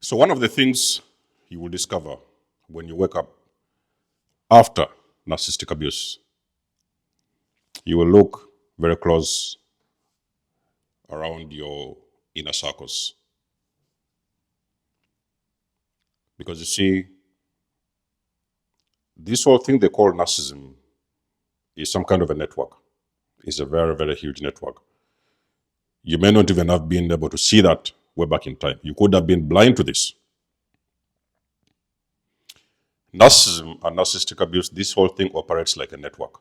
So one of the things you will discover when you wake up after narcissistic abuse, you will look very close around your inner circles. Because you see, this whole thing they call narcissism is some kind of a network. It's a very, very huge network. You may not even have been able to see that way back in time. You could have been blind to this. Narcissism and narcissistic abuse, this whole thing operates like a network.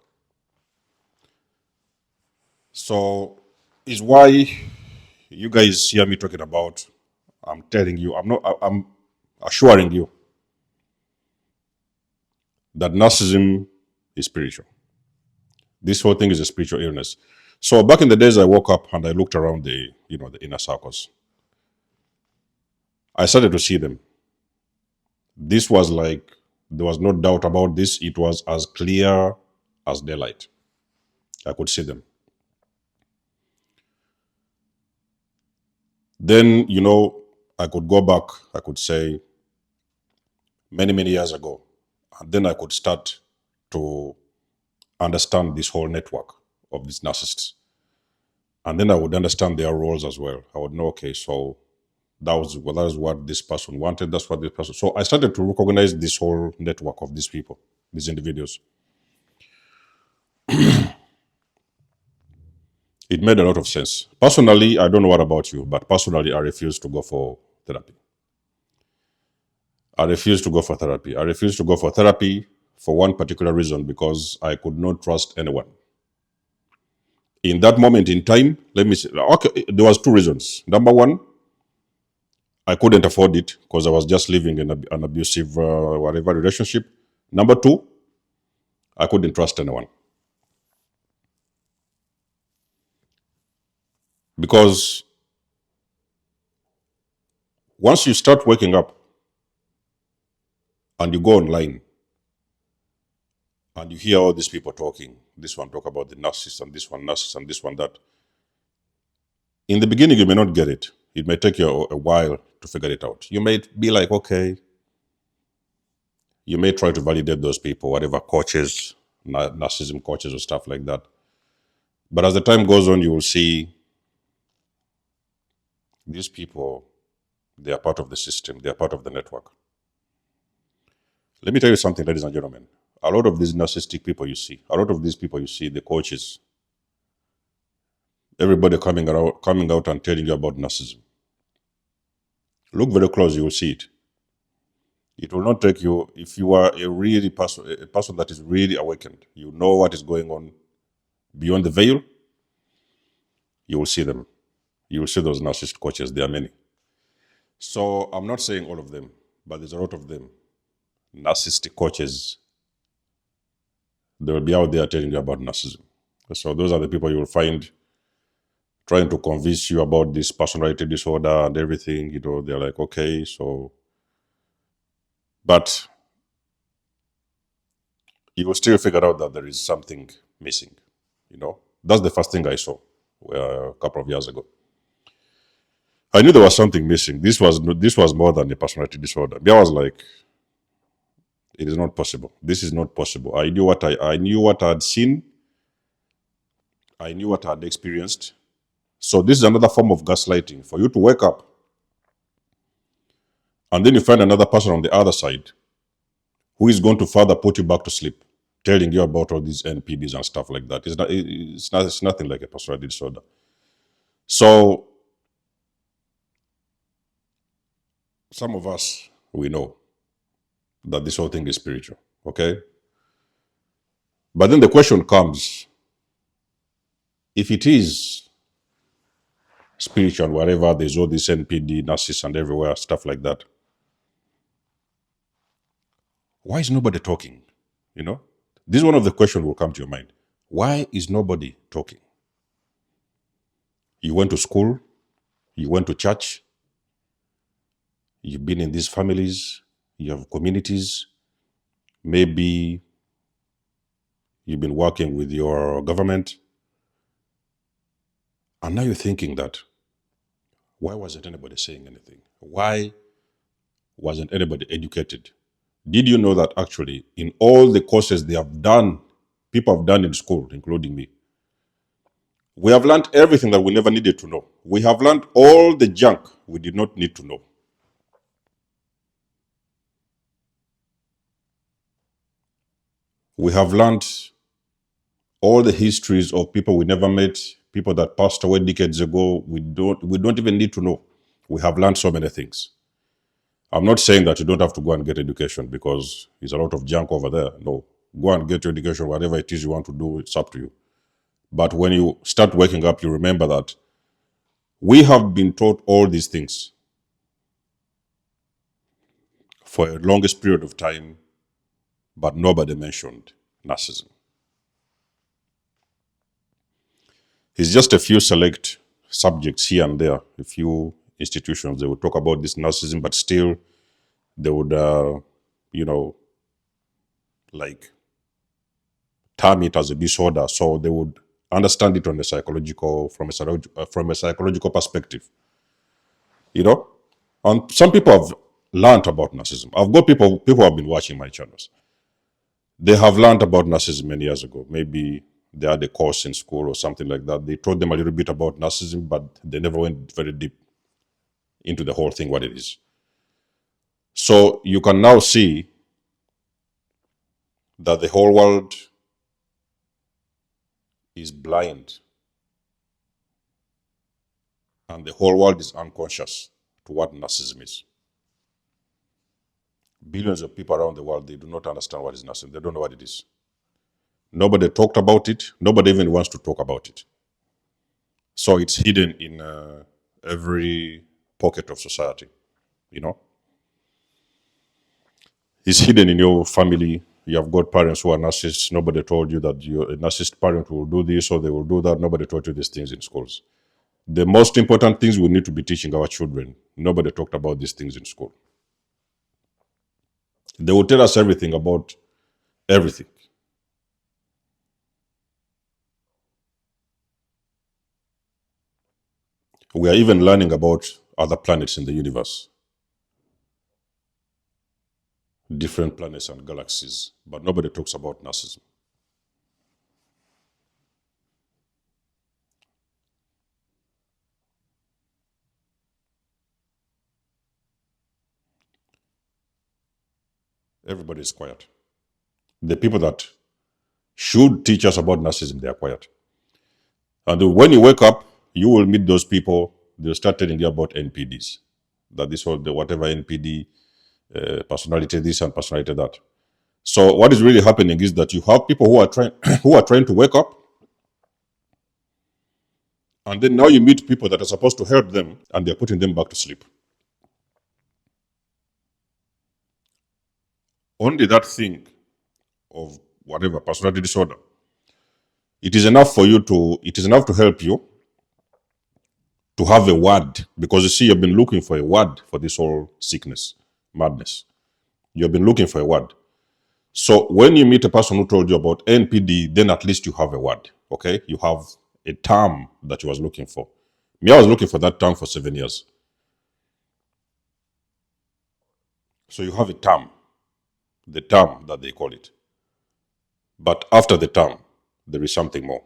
So is why you guys hear me talking about, I'm telling you, I'm assuring you that narcissism is spiritual. This whole thing is a spiritual illness. So back in the days, I woke up and I looked around the inner circles. I started to see them. This was like, there was no doubt about this. It was as clear as daylight. I could see them. Then, I could go back, I could say many, many years ago. And then I could start to understand this whole network of these narcissists. And then I would understand their roles as well. I would know, okay, so that is what this person wanted, that's what this person. So I started to recognize this whole network of these people, these individuals. It made a lot of sense. Personally, I don't know what about you, but personally, I refuse to go for therapy. I refuse to go for therapy. I refuse to go for therapy for one particular reason, because I could not trust anyone. In that moment in time, let me say, okay, there was two reasons. Number one, I couldn't afford it because I was just living in an abusive whatever relationship. Number two, I couldn't trust anyone. Because once you start waking up and you go online and you hear all these people talking, this one talk about the narcissist and this one narcissist and this one that, in the beginning you may not get it. It may take you a while to figure it out. You may be like, okay, you may try to validate those people, whatever coaches, narcissism coaches or stuff like that. But as the time goes on, you will see these people, they are part of the system, they are part of the network. Let me tell you something, ladies and gentlemen. A lot of these narcissistic people you see, the coaches, everybody coming out and telling you about narcissism. Look very close, you will see it. It will not take you, if you are a person that is really awakened, you know what is going on beyond the veil, you will see them. You will see those narcissist coaches. There are many. So I'm not saying all of them, but there's a lot of them. Narcissistic coaches, they will be out there telling you about narcissism. So those are the people you will find trying to convince you about this personality disorder and everything. They're like, okay, so, but you will still figure out that there is something missing. That's the first thing I saw a couple of years ago. I knew there was something missing. This was more than a personality disorder. I was like, it is not possible. This is not possible. I knew what I had seen. I knew what I had experienced. So this is another form of gaslighting, for you to wake up and then you find another person on the other side who is going to further put you back to sleep, telling you about all these NPDs and stuff like that. It's nothing like a personality disorder. So some of us, we know that this whole thing is spiritual, okay? But then the question comes, if it is spiritual, whatever, there's all this NPD, narcissists and everywhere, stuff like that, why is nobody talking? This is one of the questions will come to your mind. Why is nobody talking? You went to school, you went to church, you've been in these families, you have communities, maybe you've been working with your government, and now you're thinking that, why wasn't anybody saying anything? Why wasn't anybody educated. Did you know that actually in all the courses they have done, people have done in school, including me, we have learned everything that we never needed to know. We have learned all the junk we did not need to know. We have learned all the histories of people we never met, people that passed away decades ago. We don't even need to know. We have learned so many things. I'm not saying that you don't have to go and get education because there's a lot of junk over there. No, go and get your education, whatever it is you want to do, it's up to you. But when you start waking up, you remember that we have been taught all these things for a longest period of time, but nobody mentioned narcissism. It's just a few select subjects here and there, a few institutions, they would talk about this narcissism, but still they would, like term it as a disorder. So they would understand it on a psychological, from a psychological perspective, you know. And some people have learned about narcissism. I've got people who have been watching my channels. They have learned about narcissism many years ago. Maybe they had a course in school or something like that. They taught them a little bit about narcissism, but they never went very deep into the whole thing, what it is. So you can now see that the whole world is blind and the whole world is unconscious to what narcissism is. Billions of people around the world, they do not understand what is narcissism. They don't know what it is. Nobody talked about it. Nobody even wants to talk about it. So it's hidden in every pocket of society, you know. It's hidden in your family. You have got parents who are narcissists. Nobody told you that a narcissist parent will do this or they will do that. Nobody taught you these things in schools. The most important things we need to be teaching our children. Nobody talked about these things in school. They will tell us everything about everything. We are even learning about other planets in the universe, different planets and galaxies, but nobody talks about narcissism. Everybody is quiet. The people that should teach us about narcissism, they are quiet. And when you wake up, you will meet those people. They'll start telling you about NPDs, that this or the whatever NPD, personality this and personality that. So what is really happening is that you have people who are trying who are trying to wake up, and then now you meet people that are supposed to help them, and they're putting them back to sleep. Only that thing of whatever personality disorder, it is enough for you to. It is enough to help you to have a word, because you see, you've been looking for a word for this whole sickness, madness. You've been looking for a word. So when you meet a person who told you about NPD, then at least you have a word, okay? You have a term that you was looking for. Me, I was looking for that term for 7 years. So you have a term, the term that they call it. But after the term, there is something more.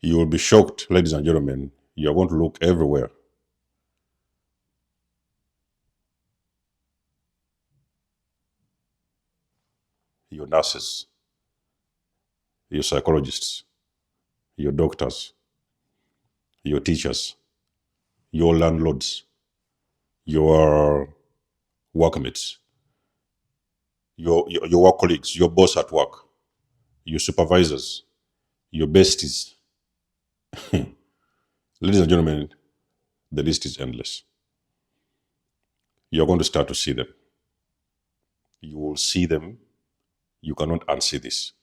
You will be shocked, ladies and gentlemen. You're going to look everywhere. Your nurses, your psychologists, your doctors, your teachers, your landlords, your workmates, your work colleagues, your boss at work, your supervisors, your besties. Ladies and gentlemen, the list is endless. You're going to start to see them. You will see them. You cannot unsee this.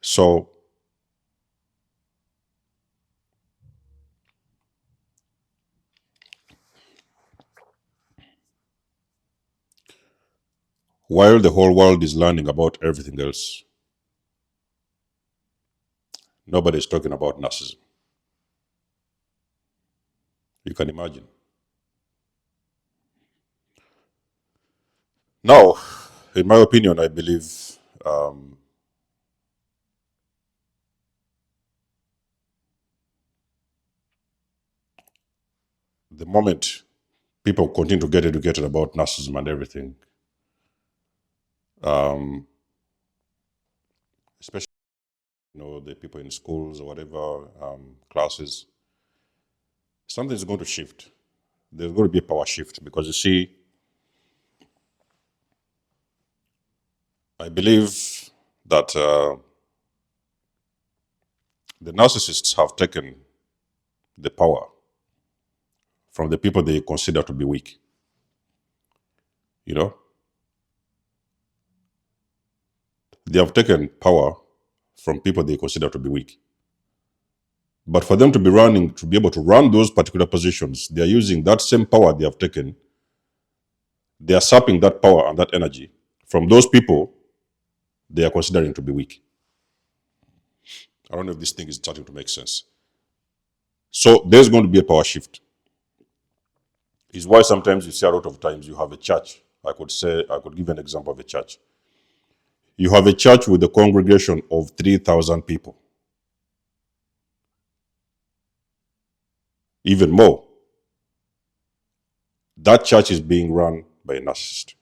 So while the whole world is learning about everything else. Nobody is talking about narcissism. You can imagine. Now, in my opinion, I believe the moment people continue to get educated about narcissism and everything, especially the people in schools or whatever classes, something's going to shift. There's going to be a power shift because you see, I believe that the narcissists have taken the power from the people they consider to be weak. They have taken power from people they consider to be weak. But for them to be able to run those particular positions, they are using that same power they have taken. They are sapping that power and that energy from those people they are considering to be weak. I don't know if this thing is starting to make sense. So there's going to be a power shift. It's why sometimes you see a lot of times you have a church. I could give an example of a church. You have a church with a congregation of 3,000 people. Even more. That church is being run by a narcissist.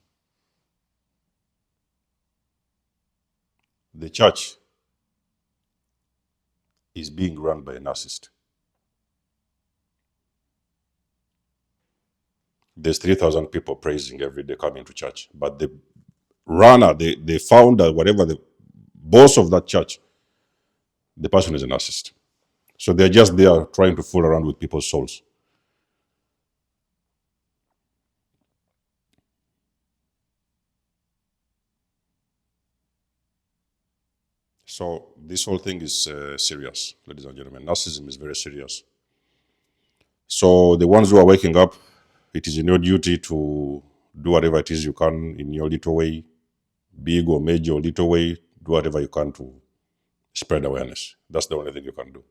The church is being run by a narcissist. There's 3,000 people praising every day coming to church. But the runner, the founder, whatever, the boss of that church, the person is a narcissist. So they're just there trying to fool around with people's souls. So this whole thing is serious, ladies and gentlemen. Narcissism is very serious. So the ones who are waking up, it is in your duty to do whatever it is you can in your little way, big or major or little way, do whatever you can to spread awareness. That's the only thing you can do.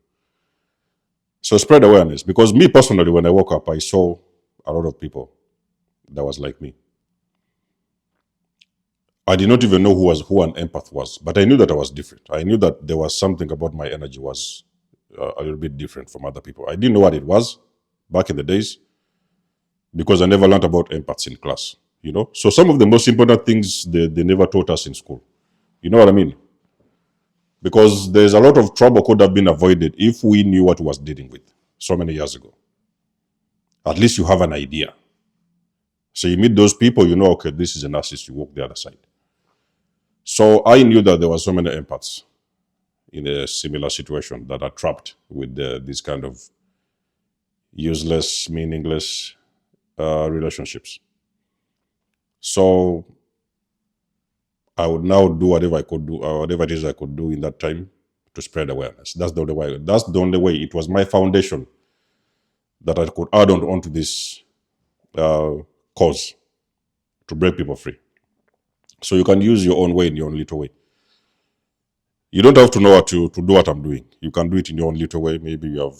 So spread awareness, because me personally, when I woke up, I saw a lot of people that was like me. I did not even know who an empath was, but I knew that I was different. I knew that there was something about my energy was a little bit different from other people. I didn't know what it was back in the days because I never learned about empaths in class, So some of the most important things they never taught us in school. You know what I mean? Because there's a lot of trouble could have been avoided if we knew what we was dealing with so many years ago. At least you have an idea. So you meet those people, okay, this is a narcissist, you walk the other side. So I knew that there were so many empaths in a similar situation that are trapped with these kind of useless, meaningless relationships. So I would now do whatever I could do, or whatever it is I could do in that time to spread awareness. That's the only way. That's the only way. It was my foundation that I could add on to this cause to break people free. So you can use your own way in your own little way. You don't have to know what to do what I'm doing. You can do it in your own little way. Maybe you have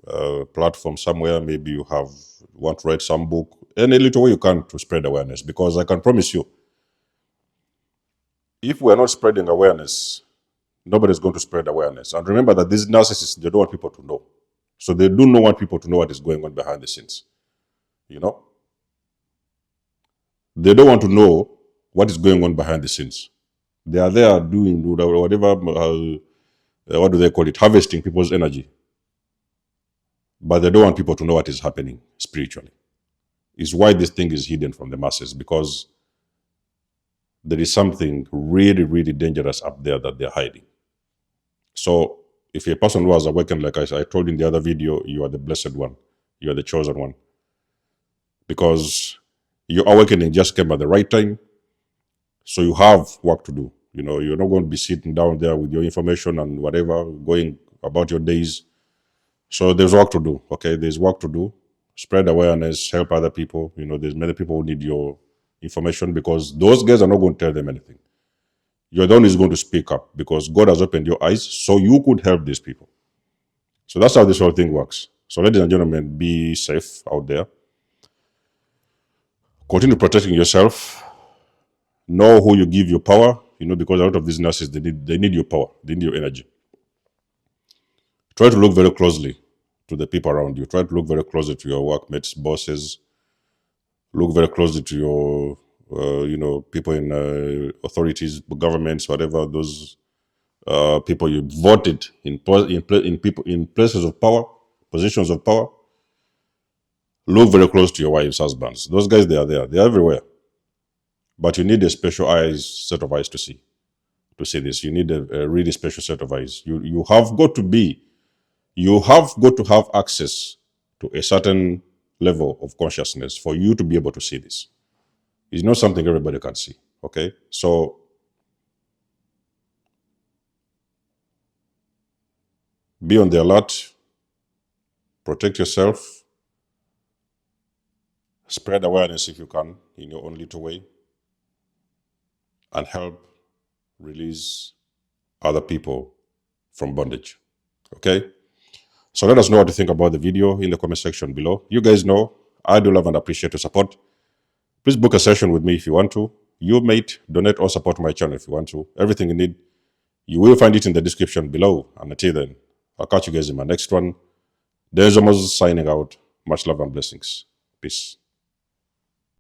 a platform somewhere. Maybe you want to write some book. Any little way you can to spread awareness. Because I can promise you, if we're not spreading awareness, nobody's going to spread awareness. And remember that these narcissists, they don't want people to know. So they do not want people to know what is going on behind the scenes. They don't want to know what is going on behind the scenes. They are there doing whatever, what do they call it, harvesting people's energy. But they don't want people to know what is happening spiritually. It's why this thing is hidden from the masses, because there is something really, really dangerous up there that they're hiding. So if a person who has awakened, like I told in the other video, you are the blessed one. You are the chosen one. Because your awakening just came at the right time. So you have work to do. You're not going to be sitting down there with your information and whatever, going about your days. So there's work to do, okay? There's work to do. Spread awareness, help other people. There's many people who need your information, because those guys are not going to tell them anything. You're the one who's going to speak up, because God has opened your eyes so you could help these people. So that's how this whole thing works. So ladies and gentlemen, be safe out there. Continue protecting yourself. Know who you give your power, because a lot of these nurses, they need your power. They need your energy. Try to look very closely to the people around you. Try to look very closely to your workmates, bosses. Look very closely to your, people in authorities, governments, whatever, those people you voted in places of power, positions of power. Look very close to your wives, husbands. Those guys, they are there. They are everywhere. But you need a special set of eyes to see this. You need a really special set of eyes. You have got to have access to a certain level of consciousness for you to be able to see this. It's not something everybody can see. Okay? So be on the alert. Protect yourself. Spread awareness if you can in your own little way. And help release other people from bondage. Okay? So let us know what you think about the video in the comment section below. You guys know I do love and appreciate your support. Please book a session with me if you want to. You mate, donate or support my channel if you want to. Everything you need, you will find it in the description below. And until then, I'll catch you guys in my next one. There's almost signing out. Much love and blessings. Peace.